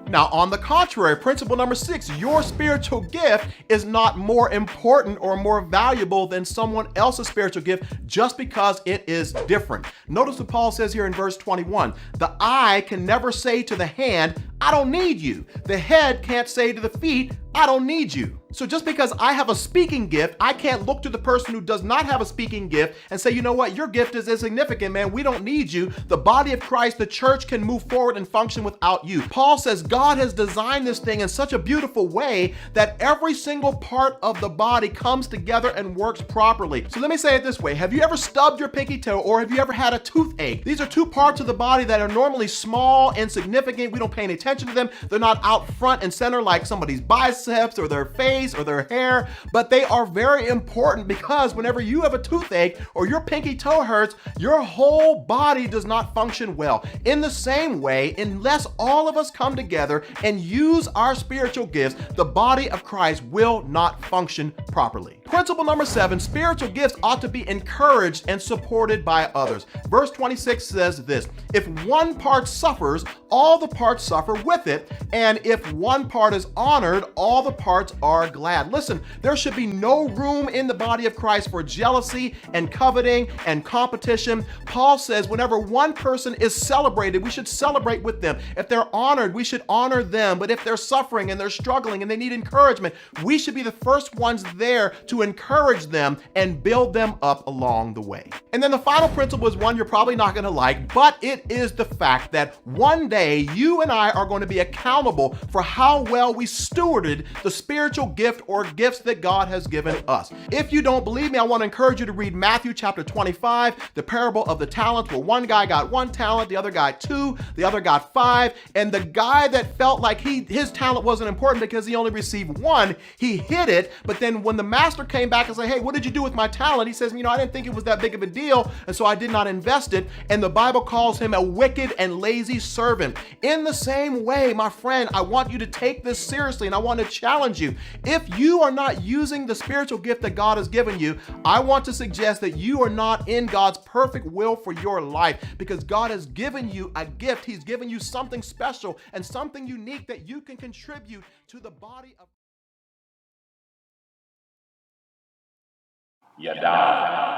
Now, on the contrary, principle number 6, your spiritual gift is not more important or more valuable than someone else's spiritual gift just because it is different. Notice what Paul says here in verse 21. The eye can never say to the hand, I don't need you. The head can't say to the feet, I don't need you. So just because I have a speaking gift, I can't look to the person who does not have a speaking gift and say, you know what, your gift is insignificant, man. We don't need you. The body of Christ, the church, can move forward and function without you. Paul says God has designed this thing in such a beautiful way that every single part of the body comes together and works properly. So let me say it this way. Have you ever stubbed your pinky toe, or have you ever had a toothache? These are two parts of the body that are normally small, insignificant. We don't pay any attention to them. They're not out front and center like somebody's biceps or their face or their hair, but they are very important, because whenever you have a toothache or your pinky toe hurts, your whole body does not function well. In the same way, unless all of us come together and use our spiritual gifts, the body of Christ will not function properly. Principle number 7, spiritual gifts ought to be encouraged and supported by others. Verse 26 says this: if one part suffers, all the parts suffer with it, and if one part is honored, all the parts are glad. Listen, there should be no room in the body of Christ for jealousy and coveting and competition. Paul says whenever one person is celebrated, we should celebrate with them. If they're honored, we should honor them. But if they're suffering and they're struggling and they need encouragement, we should be the first ones there to encourage them and build them up along the way. And then the final principle is one you're probably not going to like, but it is the fact that one day you and I are going to be accountable for how well we stewarded the spiritual gift or gifts that God has given us. If you don't believe me, I want to encourage you to read Matthew chapter 25, the parable of the talents, where one guy got 1 talent, the other got 2, the other got 5, and the guy that felt like his talent wasn't important because he only received 1, he hid it. But then when the master came back and said, hey, what did you do with my talent? He says, I didn't think it was that big of a deal, and so I did not invest it. And the Bible calls him a wicked and lazy servant. In the same way, my friend, I want you to take this seriously, and I want to challenge you. If you are not using the spiritual gift that God has given you, I want to suggest that you are not in God's perfect will for your life, because God has given you a gift. He's given you something special and something unique that you can contribute to the body of. You die.